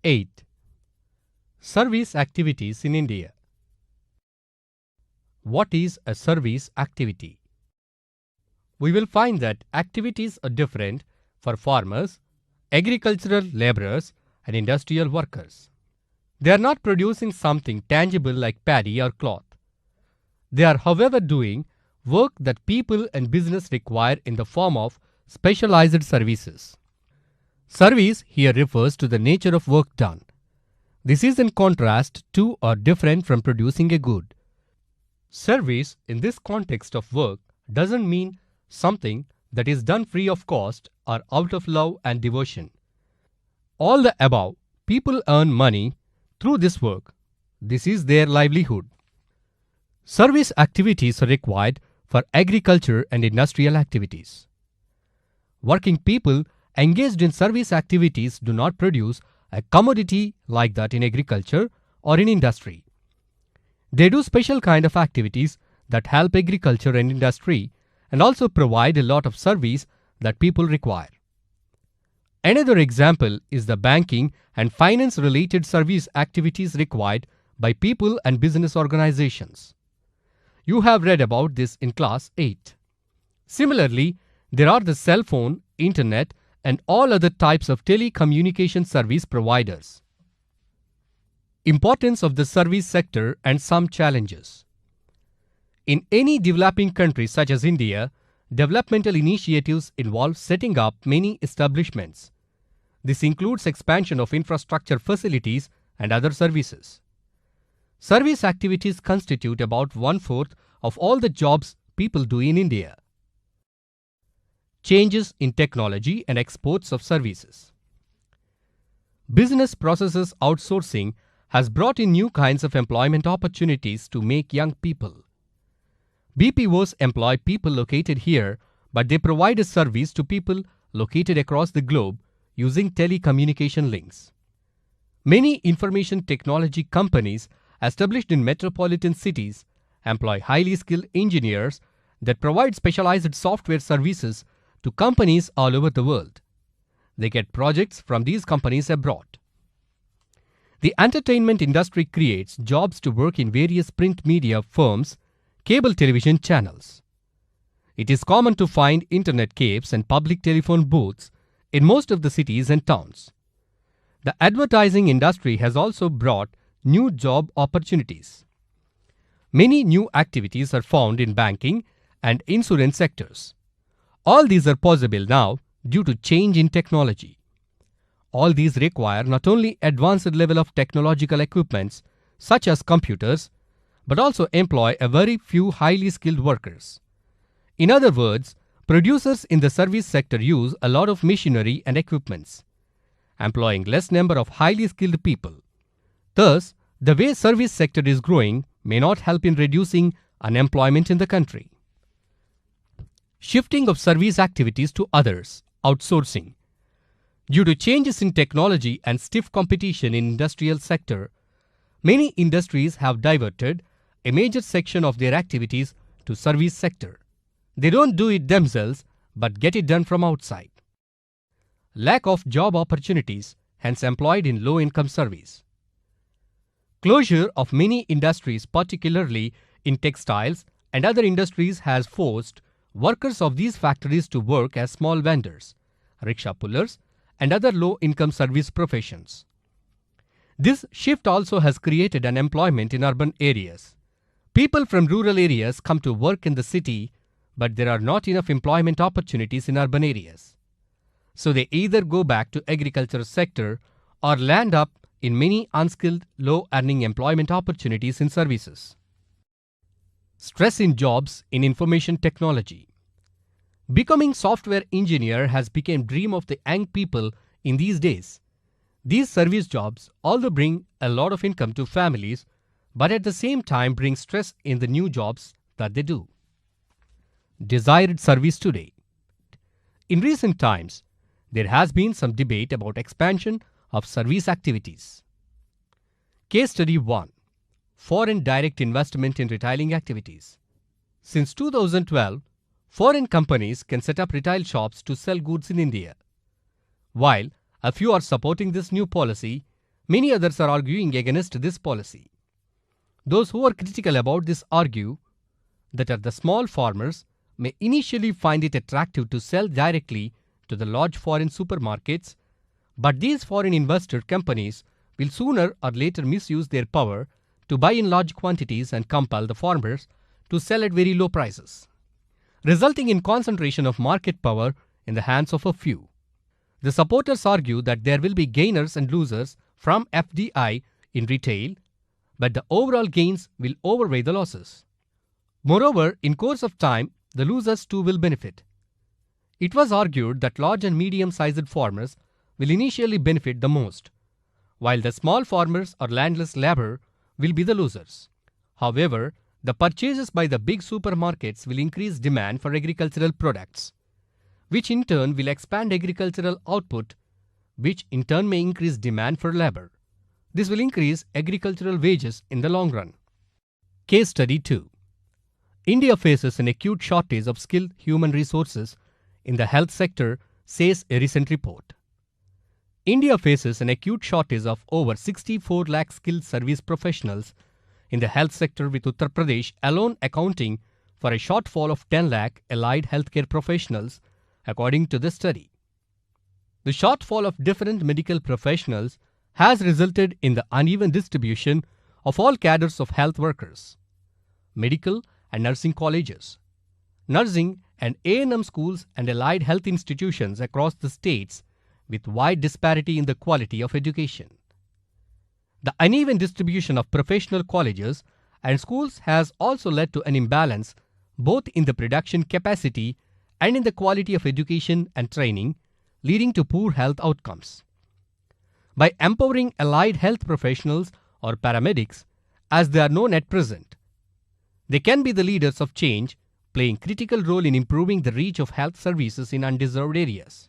8. Service activities in India. What is a service activity? We will find that activities are different for farmers, agricultural laborers, and industrial workers. They are not producing something tangible like paddy or cloth. They are, however, doing work that people and business require in the form of specialized services. Service here refers to the nature of work done. This is in contrast to or different from producing a good. Service in this context of work doesn't mean something that is done free of cost or out of love and devotion. All the above, people earn money through this work. This is their livelihood. Service activities are required for agriculture and industrial activities. Working people engaged in service activities do not produce a commodity like that in agriculture or in industry. They do special kind of activities that help agriculture and industry and also provide a lot of service that people require. Another example is the banking and finance related service activities required by people and business organizations. You have read about this in class 8. Similarly, there are the cell phone, internet, and all other types of telecommunication service providers. Importance of the service sector and some challenges. In any developing country such as India, developmental initiatives involve setting up many establishments. This includes expansion of infrastructure facilities and other services. Service activities constitute about 1/4 of all the jobs people do in India. Changes in technology and exports of services. Business processes outsourcing has brought in new kinds of employment opportunities to make young people. BPOs employ people located here, but they provide a service to people located across the globe using telecommunication links. Many information technology companies established in metropolitan cities employ highly skilled engineers that provide specialized software services to companies all over the world. They get projects from these companies abroad. The entertainment industry creates jobs to work in various print media firms, cable television channels. It is common to find internet cafes and public telephone booths in most of the cities and towns. The advertising industry has also brought new job opportunities. Many new activities are found in banking and insurance sectors. All these are possible now due to change in technology. All these require not only advanced level of technological equipments such as computers, but also employ a very few highly skilled workers. In other words, producers in the service sector use a lot of machinery and equipments, employing less number of highly skilled people. Thus, the way service sector is growing may not help in reducing unemployment in the country. Shifting of service activities to others, outsourcing. Due to changes in technology and stiff competition in industrial sector, many industries have diverted a major section of their activities to service sector. They don't do it themselves, but get it done from outside. Lack of job opportunities, hence employed in low-income service. Closure of many industries, particularly in textiles and other industries, has forced workers of these factories to work as small vendors, rickshaw pullers, and other low-income service professions. This shift also has created unemployment in urban areas. People from rural areas come to work in the city, but there are not enough employment opportunities in urban areas. So they either go back to agricultural sector or land up in many unskilled, low-earning employment opportunities in services. Stress in jobs in information technology. Becoming software engineer has become dream of the young people in these days. These service jobs although bring a lot of income to families, but at the same time bring stress in the new jobs that they do. Desired service today. In recent times, there has been some debate about expansion of service activities. Case study 1. Foreign direct investment in retailing activities. Since 2012, foreign companies can set up retail shops to sell goods in India. While a few are supporting this new policy, Many others are arguing against this policy. Those who are critical about this argue that the small farmers may initially find it attractive to sell directly to the large foreign supermarkets, but these foreign investor companies will sooner or later misuse their power to buy in large quantities and compel the farmers to sell at very low prices, resulting in concentration of market power in the hands of a few. The supporters argue that there will be gainers and losers from FDI in retail, but the overall gains will outweigh the losses. Moreover, in course of time, the losers too will benefit. It was argued that large and medium-sized farmers will initially benefit the most, while the small farmers or landless labor will be the losers. However, the purchases by the big supermarkets will increase demand for agricultural products, which in turn will expand agricultural output, which in turn may increase demand for labor. This will increase agricultural wages in the long run. Case Study 2. India faces an acute shortage of skilled human resources in the health sector, says a recent report. India faces an acute shortage of over 64 lakh skilled service professionals in the health sector, with Uttar Pradesh alone accounting for a shortfall of 10 lakh allied healthcare professionals, according to the study. The shortfall of different medical professionals has resulted in the uneven distribution of all cadres of health workers, medical and nursing colleges, nursing and A&M schools and allied health institutions across the states, with wide disparity in the quality of education. The uneven distribution of professional colleges and schools has also led to an imbalance both in the production capacity and in the quality of education and training, leading to poor health outcomes. By empowering allied health professionals or paramedics, as they are known at present, they can be the leaders of change, playing critical role in improving the reach of health services in undeserved areas.